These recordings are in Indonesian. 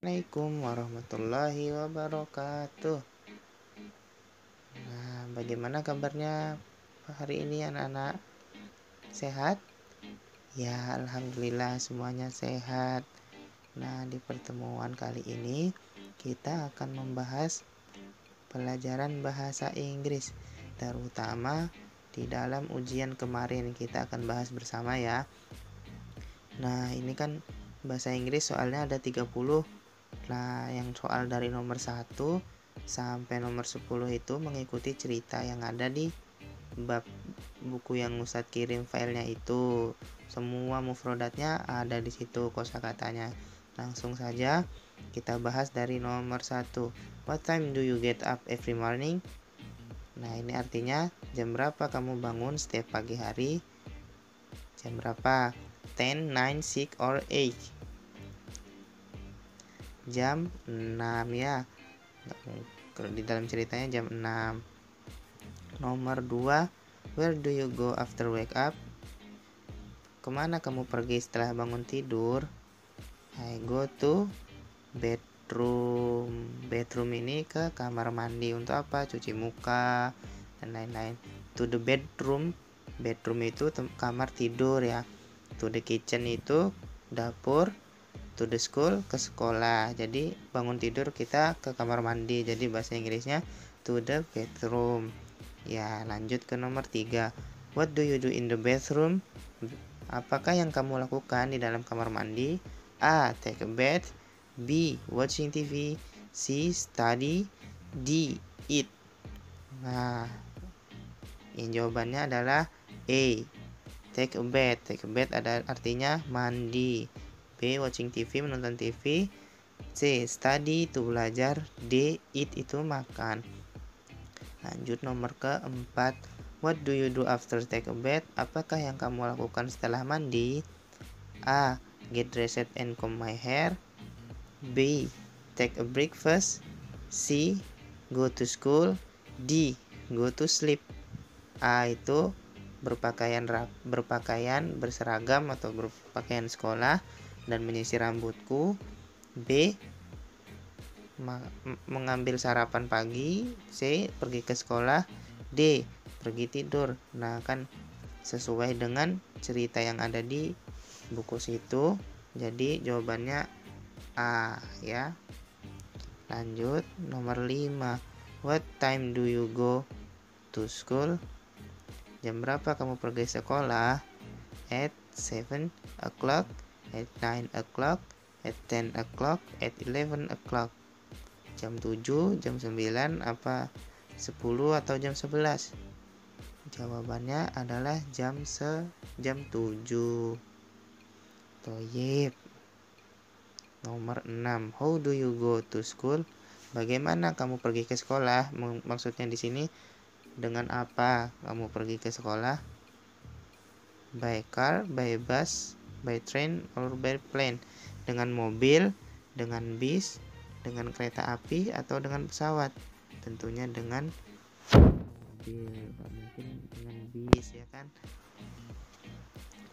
Assalamualaikum warahmatullahi wabarakatuh. Nah, bagaimana kabarnya hari ini anak-anak? Sehat? Ya, alhamdulillah semuanya sehat. Nah, di pertemuan kali ini kita akan membahas pelajaran bahasa Inggris, terutama di dalam ujian kemarin kita akan bahas bersama ya. Nah, ini kan bahasa Inggris soalnya ada 30. Nah, yang soal dari nomor 1 sampai nomor 10 itu mengikuti cerita yang ada di bab buku yang Ustadz kirim filenya itu. Semua mufrodatnya ada di situ, kosakatanya. Langsung saja kita bahas dari nomor 1. What time do you get up every morning? Nah, ini artinya jam berapa kamu bangun setiap pagi hari? Jam berapa? 10, 9, 6, or 8? Jam 6 ya. Di dalam ceritanya jam 6. Nomor 2, where do you go after wake up? Kemana kamu pergi setelah bangun tidur? I go to bedroom. Bedroom ini ke kamar mandi. Untuk apa? Cuci muka dan lain-lain. To the bedroom. Bedroom itu kamar tidur ya. To the kitchen itu dapur. To the school, ke sekolah. Jadi bangun tidur kita ke kamar mandi. Jadi bahasa Inggrisnya to the bedroom. Ya, lanjut ke nomor 3. What do you do in the bathroom? Apakah yang kamu lakukan di dalam kamar mandi? A. Take a bath. B. Watching TV. C. Study. D. Eat. Nah, yang jawabannya adalah A. Take a bath. Take a bath ada artinya mandi. B. Watching TV, menonton TV. C. Study, itu belajar. D. Eat, itu makan. Lanjut nomor keempat. What do you do after take a bath? Apakah yang kamu lakukan setelah mandi? A. Get dressed and comb my hair. B. Take a breakfast. C. Go to school. D. Go to sleep. A itu berpakaian berseragam atau berpakaian sekolah dan menyisir rambutku. B. Mengambil sarapan pagi. C. Pergi ke sekolah. D. Pergi tidur. Nah, kan sesuai dengan cerita yang ada di buku situ. Jadi jawabannya A ya. Lanjut nomor 5. What time do you go to school? Jam berapa kamu pergi sekolah? At 7 o'clock, at 9 o'clock, at 10 o'clock, at 11 o'clock. Jam 7, jam 9, apa 10 atau jam 11? Jawabannya adalah jam 7. Toyib. Nomor 6. How do you go to school? Bagaimana kamu pergi ke sekolah? Maksudnya di sini dengan apa kamu pergi ke sekolah? By car, by bus, by train, or by plane? Dengan mobil, dengan bis, dengan kereta api, atau dengan pesawat? Tentunya dengan mobil, mungkin dengan bis ya kan,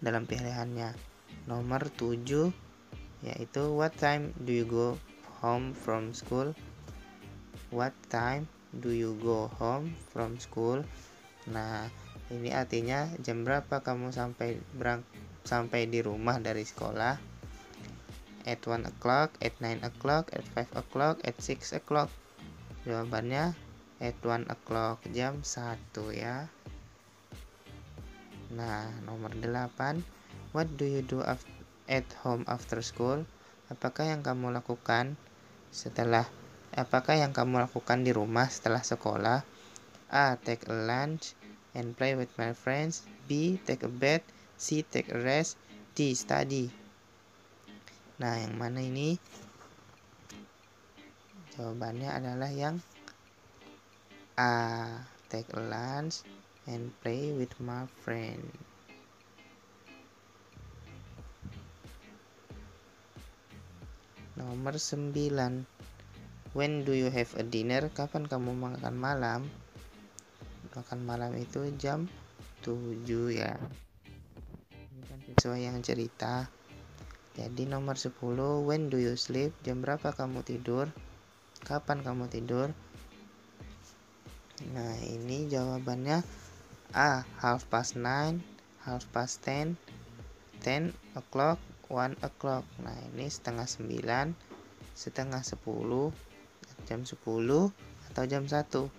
dalam pilihannya. Nomor 7 yaitu what time do you go home from school? What time do you go home from school? Nah, ini artinya jam berapa kamu sampai di rumah dari sekolah? At 1 o'clock, at 9 o'clock, at 5 o'clock, at 6 o'clock. Jawabannya at 1 o'clock, jam 1 ya. Nah, nomor 8. What do you do at home after school? Apakah yang kamu lakukan di rumah setelah sekolah? A. Take a lunch and play with my friends. B. Take a bath. C. Take a rest. D. Study. Nah, yang mana ini? Jawabannya adalah yang A. Take a lunch and play with my friend. Nomor 9. When do you have a dinner? Kapan kamu makan malam? Makan malam itu jam 7 ya. Ini kan sesuai yang cerita. Jadi nomor 10, when do you sleep? Jam berapa kamu tidur? Kapan kamu tidur? Nah, ini jawabannya A. Half past 9, half past 10, 10 o'clock, 1 o'clock. Nah, ini setengah 9, setengah 10, jam 10 atau jam 1.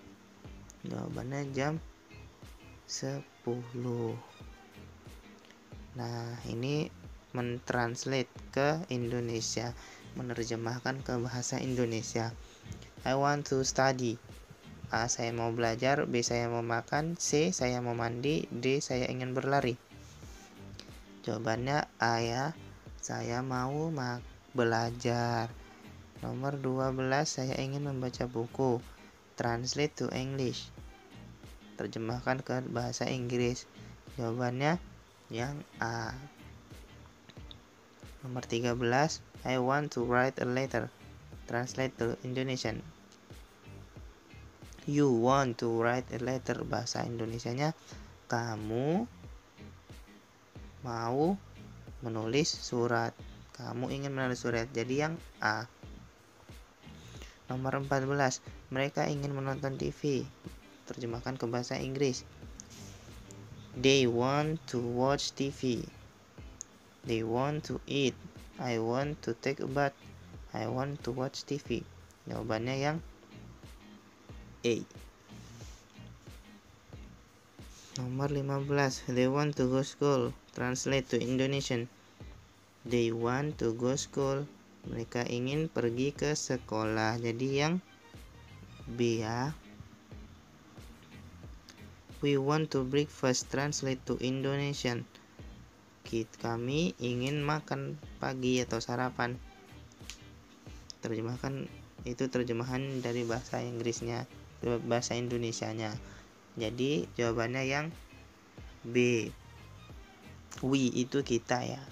Jawabannya jam 10. Nah, ini mentranslate ke Indonesia, menerjemahkan ke bahasa Indonesia. I want to study. A. Saya mau belajar. B. Saya mau makan. C. Saya mau mandi. D. Saya ingin berlari. Jawabannya A ya. Saya mau belajar. Nomor 12. Saya ingin membaca buku. Translate to English. Terjemahkan ke bahasa Inggris. Jawabannya yang A. Nomor 13. I want to write a letter. Translate to Indonesian. You want to write a letter. Bahasa Indonesianya, kamu mau menulis surat. Kamu ingin menulis surat. Jadi yang A. Nomor 14. Mereka ingin menonton TV. Terjemahkan ke bahasa Inggris. They want to watch TV. They want to eat. I want to take a bath. I want to watch TV. Jawabannya yang A. Nomor 15. They want to go school. Translate to Indonesian. They want to go school. Mereka ingin pergi ke sekolah. Jadi yang B ya. We want to breakfast. Translate to Indonesian. Kami ingin makan pagi atau sarapan. Terjemahkan, itu terjemahan dari bahasa Inggrisnya, bahasa Indonesianya. Jadi jawabannya yang B. We itu kita ya.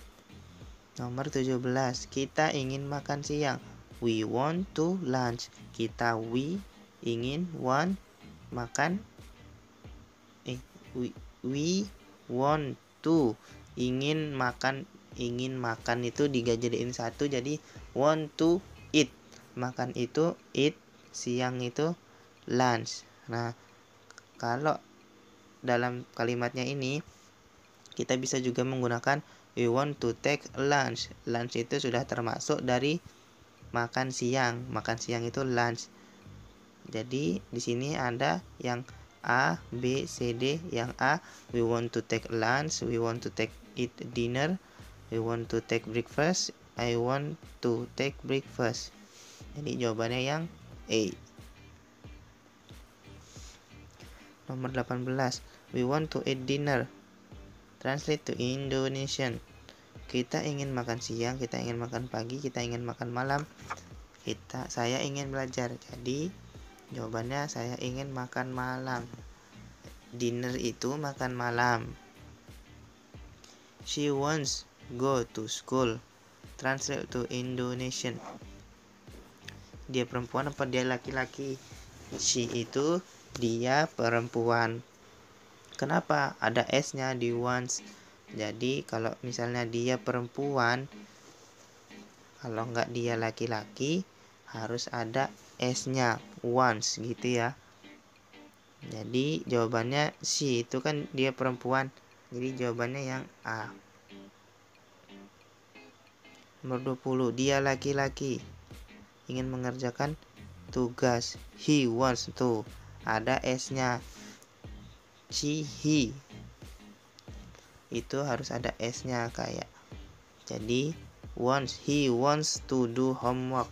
Nomor 17. Kita ingin makan siang. We want to lunch. Kita we ingin makan. We want to ingin makan itu digajadiin satu jadi want to eat. Makan itu eat, siang itu lunch. Nah, kalau dalam kalimatnya ini kita bisa juga menggunakan we want to take lunch. Lunch itu sudah termasuk dari makan siang. Makan siang itu lunch. Jadi di sini ada yang A, B, C, D. Yang A, we want to take lunch, we want to take eat dinner, we want to take breakfast, I want to take breakfast. Jadi jawabannya yang A. Nomor 18. We want to eat dinner. Translate to Indonesian. Kita ingin makan siang, kita ingin makan pagi, kita ingin makan malam. Saya ingin belajar. Jadi jawabannya saya ingin makan malam. Dinner itu makan malam. She wants go to school. Translate to Indonesian. Dia perempuan apa dia laki-laki? She itu dia perempuan. Kenapa ada S-nya di wants? Jadi kalau misalnya dia perempuan, kalau enggak dia laki-laki, harus ada S-nya, wants gitu ya. Jadi jawabannya she itu kan dia perempuan. Jadi jawabannya yang A. Nomor 20. Dia laki-laki ingin mengerjakan tugas. He wants to. Ada S-nya. He. Itu harus ada S-nya kayak. Jadi he wants to do homework.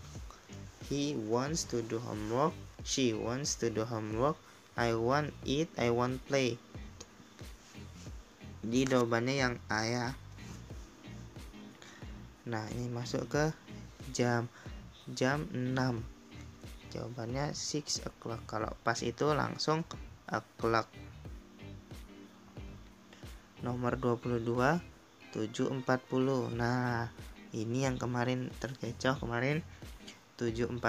He wants to do homework. She wants to do homework. I want eat. I want play. Jadi jawabannya yang A ya. Nah, ini masuk ke jam 6. Jawabannya 6 o'clock. Kalau pas itu langsung o'clock. Nomor 22. 7.40. Nah, ini yang kemarin terkecoh kemarin 7.40.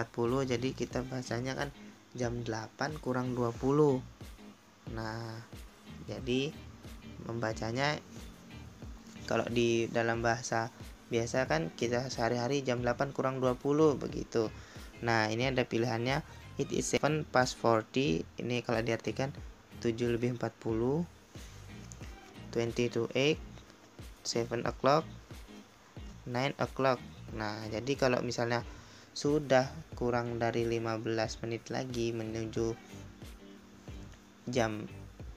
Jadi kita bacanya kan jam 8 kurang 20. Nah, jadi membacanya kalau di dalam bahasa biasa kan kita sehari-hari jam 8 kurang 20 begitu. Nah, ini ada pilihannya it is 7 past 40. Ini kalau diartikan 7 lebih 40, 20 to 8, 7 o'clock, 9 o'clock. Nah, jadi kalau misalnya sudah kurang dari 15 menit lagi menuju jam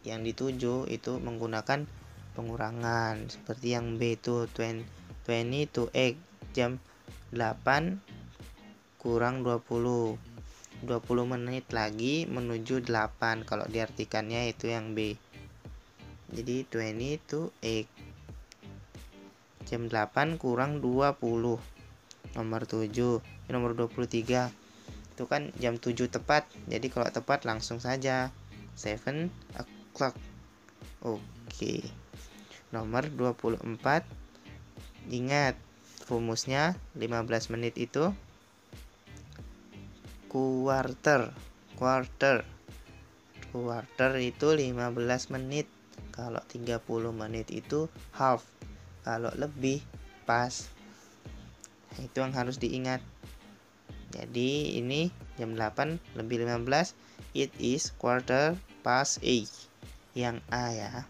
yang dituju, itu menggunakan pengurangan seperti yang B itu 20 to 8, jam 8 kurang 20 menit lagi menuju 8 kalau diartikannya itu yang B. Jadi 20 to 8, jam 8 kurang 20. Nomor 7, nomor 23 itu kan jam 7 tepat. Jadi kalau tepat langsung saja 7 o'clock. Oke. Nomor 24, ingat rumusnya 15 menit itu quarter itu 15 menit. Kalau 30 menit itu half. Kalau lebih pas. Itu yang harus diingat. Jadi ini jam 8 lebih 15, it is quarter past 8. Yang A ya.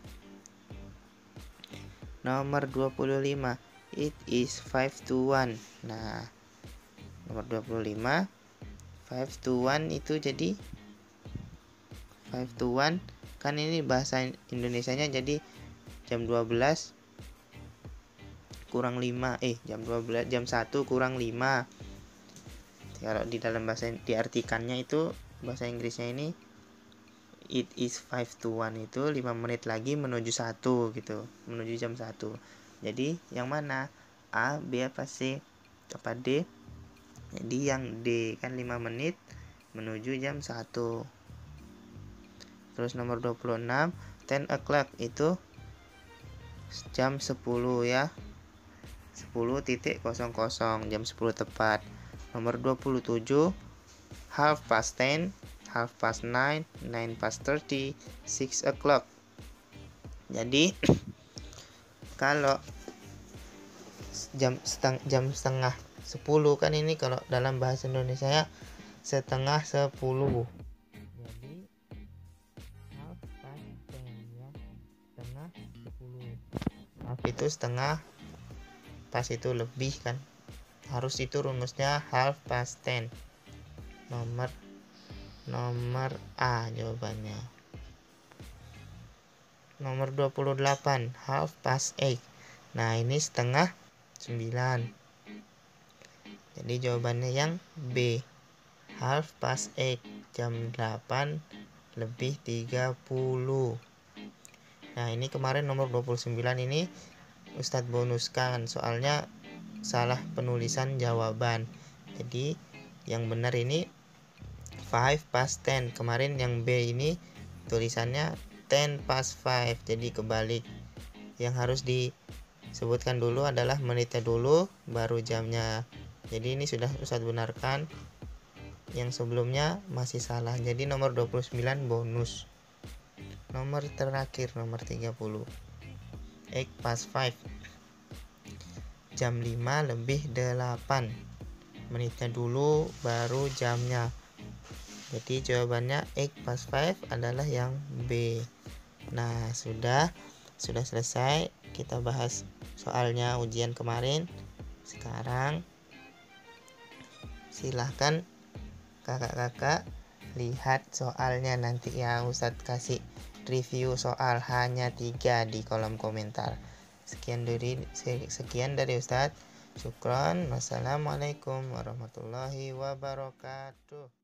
Nomor 25, it is 5 to 1. Nah, nomor 25, 5 to 1 itu jadi 5 to 1 kan ini bahasa Indonesianya, jadi jam 12 kurang 5, jam 1 kurang 5. Kalau di dalam bahasa diartikannya itu bahasa Inggrisnya ini it is 5 to 1 itu 5 menit lagi menuju 1 gitu, menuju jam 1. Jadi yang mana? A, B apa C? Apa D? Jadi yang D kan 5 menit menuju jam 1. Terus nomor 26, 10 o'clock itu jam 10 ya. 10.00, jam 10 tepat. Nomor 27, half past 10, half past 9, 9 past 30, 6 o'clock. Jadi kalau jam setengah 10 kan ini kalau dalam bahasa Indonesia ya setengah 10. Jadi half past 10 ya, setengah 10. Half itu setengah, pas itu lebih kan. Harus itu rumusnya half past 10. Nomor A jawabannya. Nomor 28, half past 8. Nah, ini setengah 9. Jadi jawabannya yang B. Half past 8, jam 8 lebih 30. Nah, ini kemarin nomor 29 ini Ustadz bonuskan, soalnya salah penulisan jawaban. Jadi yang benar ini 5 past 10. Kemarin yang B ini tulisannya 10 past 5, jadi kebalik. Yang harus disebutkan dulu adalah menitnya dulu, baru jamnya. Jadi ini sudah Ustadz benarkan. Yang sebelumnya masih salah. Jadi nomor 29 bonus. Nomor terakhir, nomor 30, 8 past 5, jam 5 lebih 8. Menitnya dulu, baru jamnya. Jadi jawabannya 8 past 5 adalah yang B. Nah, sudah selesai kita bahas soalnya ujian kemarin. Sekarang silahkan kakak-kakak lihat soalnya nanti ya. Ustadz kasih review soal hanya 3 di kolom komentar. Sekian dari Ustadz. Syukron. Wassalamualaikum warahmatullahi wabarakatuh.